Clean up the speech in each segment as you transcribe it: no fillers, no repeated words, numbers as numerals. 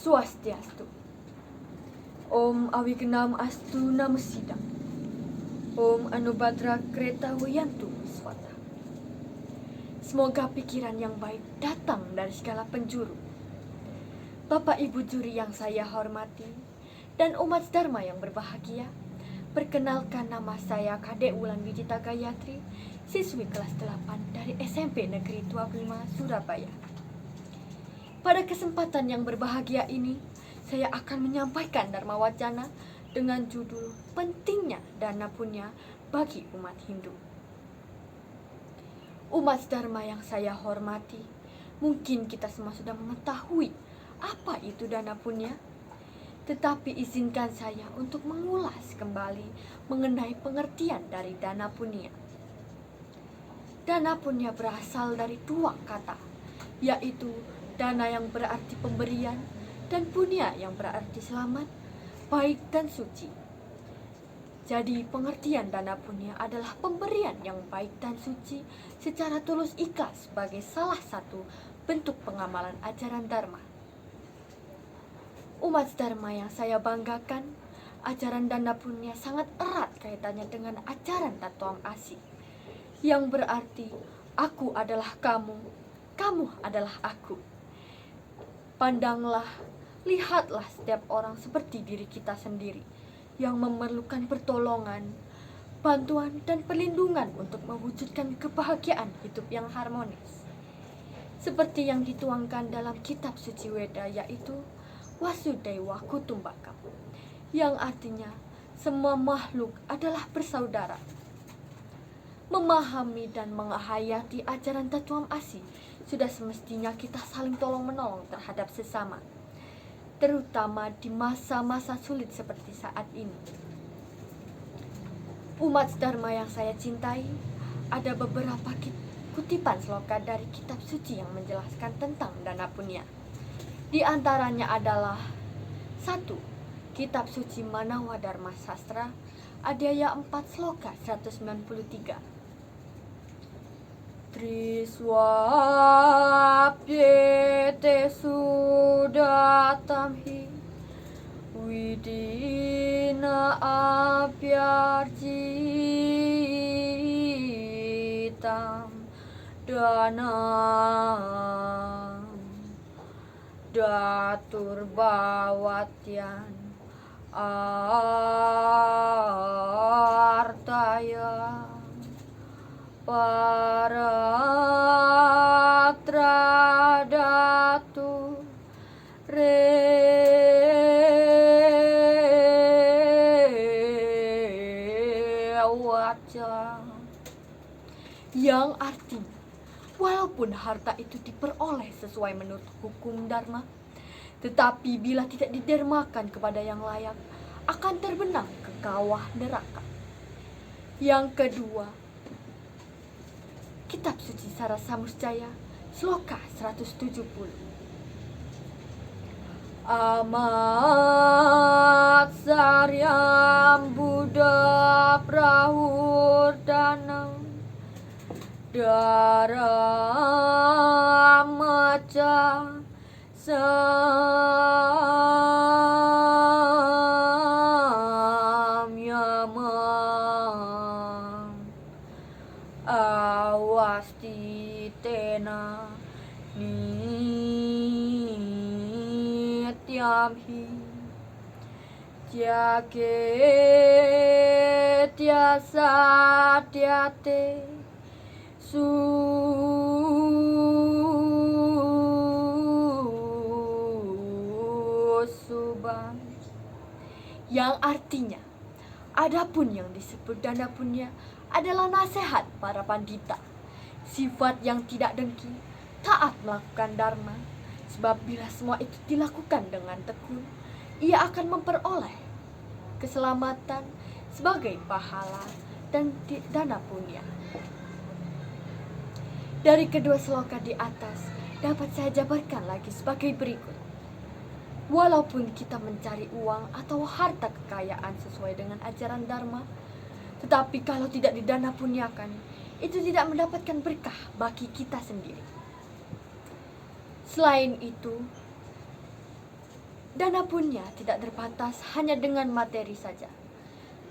Swastiastu. Om Awignam Astu Namasidam. Om Anubhadra Kreta Wiyantu Swata. Semoga pikiran yang baik datang dari segala penjuru. Bapak Ibu juri yang saya hormati dan umat Dharma yang berbahagia, perkenalkan nama saya Kadek Wulan Wijita Gayatri, siswi kelas 8 dari SMP Negeri 25 Surabaya. Pada kesempatan yang berbahagia ini, saya akan menyampaikan Dharma Wacana dengan judul Pentingnya Dana Punya bagi Umat Hindu. Umat Dharma yang saya hormati, mungkin kita semua sudah mengetahui apa itu dana punya. Tetapi izinkan saya untuk mengulas kembali mengenai pengertian dari dana punya. Dana punya berasal dari dua kata, yaitu dana yang berarti pemberian dan punya yang berarti selamat, baik dan suci. Jadi pengertian dana punya adalah pemberian yang baik dan suci secara tulus ikhlas sebagai salah satu bentuk pengamalan ajaran Dharma. Umat Dharma yang saya banggakan, ajaran dana punya sangat erat kaitannya dengan ajaran Tatuam Asi, yang berarti aku adalah kamu, kamu adalah aku. Pandanglah, lihatlah setiap orang seperti diri kita sendiri yang memerlukan pertolongan, bantuan, dan perlindungan untuk mewujudkan kebahagiaan hidup yang harmonis. Seperti yang dituangkan dalam kitab suci Weda, yaitu Wasudaiwa Kutumbakam, yang artinya semua makhluk adalah bersaudara. Memahami dan menghayati ajaran Tatuam Asi sudah semestinya kita saling tolong-menolong terhadap sesama, terutama di masa-masa sulit seperti saat ini. Umat Dharma yang saya cintai, ada beberapa kutipan sloka dari kitab suci yang menjelaskan tentang dana punya. Di antaranya adalah 1. Kitab suci Manawa Dharma Sastra, Adhyaya 4 sloka 193. Triswapyete sudatamhi widina apyarjitam danam datur bawatyan artaya paratradatu rewaca, yang artinya walaupun harta itu diperoleh sesuai menurut hukum Dharma, tetapi bila tidak didermakan kepada yang layak, akan terbenam ke kawah neraka. Yang kedua, kitab suci Sarasamusjaya, sloka 170. Amat saryam Buddha prahurdanam daramaca samyamam awasti tena nityamhi jaketya satyate susubang, yang artinya adapun yang disebut dana punya adalah nasihat para pandita, sifat yang tidak dengki, taat melakukan dharma, sebab bila semua itu dilakukan dengan tekun, ia akan memperoleh keselamatan sebagai pahala dan dana punya. Dari kedua sloka di atas dapat saya jabarkan lagi sebagai berikut. Walaupun kita mencari uang atau harta kekayaan sesuai dengan ajaran Dharma, tetapi kalau tidak didana punyakan, itu tidak mendapatkan berkah bagi kita sendiri. Selain itu, Dana punya tidak terbatas hanya dengan materi saja,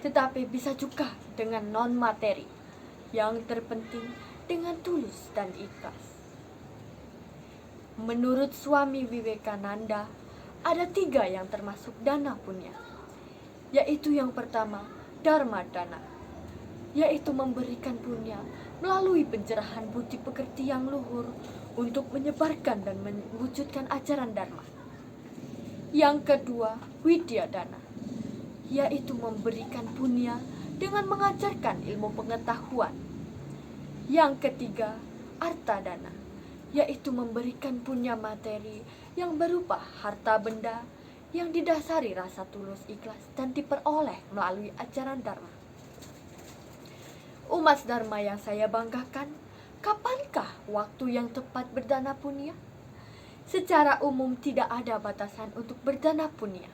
tetapi bisa juga dengan non-materi. Yang terpenting dengan tulus dan ikhlas. Menurut Swami Vivekananda, ada 3 yang termasuk dana punya, yaitu yang pertama, Dharma Dana, yaitu memberikan punya melalui pencerahan budi pekerti yang luhur untuk menyebarkan dan mewujudkan ajaran Dharma. Yang kedua, Widya Dana, yaitu memberikan punya dengan mengajarkan ilmu pengetahuan. Yang ketiga, Arta Dana, yaitu memberikan punya materi yang berupa harta benda yang didasari rasa tulus ikhlas dan diperoleh melalui ajaran Dharma. Umat Dharma yang saya banggakan, kapankah waktu yang tepat berdana punya? Secara umum tidak ada batasan untuk berdana punya.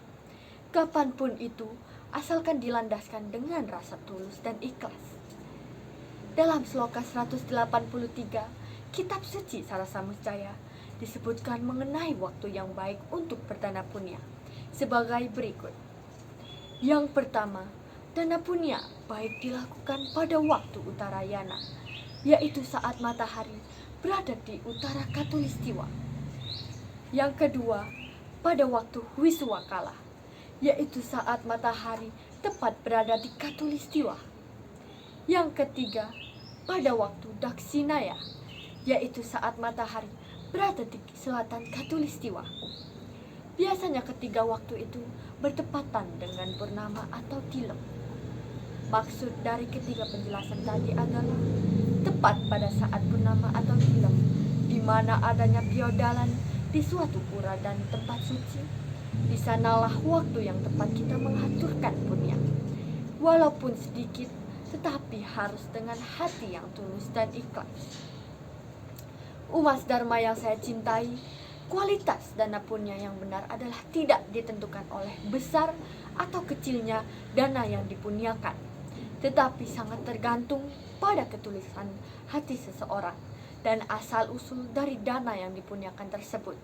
Kapanpun itu, asalkan dilandaskan dengan rasa tulus dan ikhlas. Dalam sloka 183, Kitab Suci Sarasamujaya disebutkan mengenai waktu yang baik untuk berdana punya sebagai berikut. Yang pertama, dana punya baik dilakukan pada waktu Uttarayana, yaitu saat matahari berada di utara Khatulistiwa. Yang kedua, pada waktu Wiswakala, yaitu saat matahari tepat berada di Khatulistiwa. Yang ketiga, pada waktu Dakshinaya, yaitu saat matahari berada di selatan Khatulistiwa. Biasanya ketiga waktu itu bertepatan dengan purnama atau tilem. Maksud dari ketiga penjelasan tadi adalah tepat pada saat purnama atau tilem, di mana adanya biodalan di suatu pura dan tempat suci. Di sanalah waktu yang tepat kita mengaturkan punya. Walaupun sedikit, tetapi harus dengan hati yang tulus dan ikhlas. Umat Dharma yang saya cintai, kualitas dana punya yang benar adalah tidak ditentukan oleh besar atau kecilnya dana yang dipunyakan, tetapi sangat tergantung pada ketulusan hati seseorang dan asal-usul dari dana yang dipunyakan tersebut.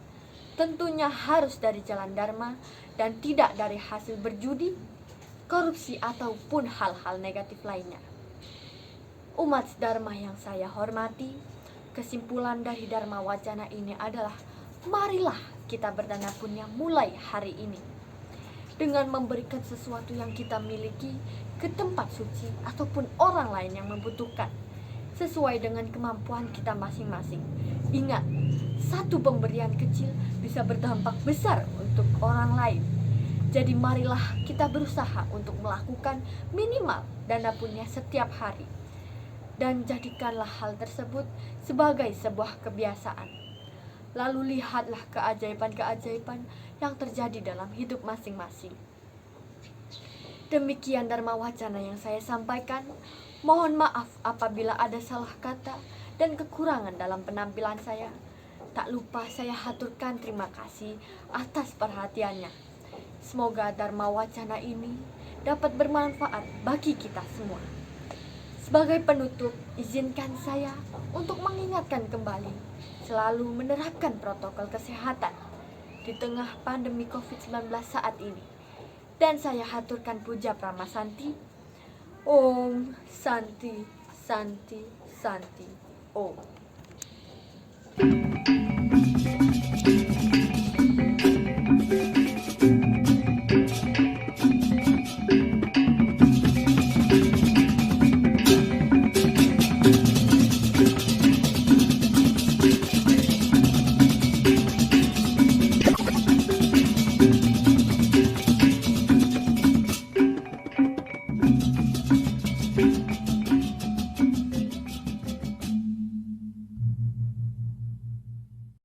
Tentunya harus dari jalan Dharma dan tidak dari hasil berjudi, korupsi, ataupun hal-hal negatif lainnya. Umat Dharma yang saya hormati, kesimpulan dari Dharma Wacana ini adalah marilah kita berdana punya mulai hari ini dengan memberikan sesuatu yang kita miliki ke tempat suci ataupun orang lain yang membutuhkan sesuai dengan kemampuan kita masing-masing. Ingat, satu pemberian kecil bisa berdampak besar untuk orang lain. Jadi marilah kita berusaha untuk melakukan minimal dana punya setiap hari, dan jadikanlah hal tersebut sebagai sebuah kebiasaan. Lalu lihatlah keajaiban-keajaiban yang terjadi dalam hidup masing-masing. Demikian Dharma Wacana yang saya sampaikan. Mohon maaf apabila ada salah kata dan kekurangan dalam penampilan saya. Tak lupa saya haturkan terima kasih atas perhatiannya. Semoga Dharma Wacana ini dapat bermanfaat bagi kita semua. Sebagai penutup, izinkan saya untuk mengingatkan kembali selalu menerapkan protokol kesehatan di tengah pandemi COVID-19 saat ini. Dan saya haturkan puja Pramasanti. Om Santi Santi Santi Om.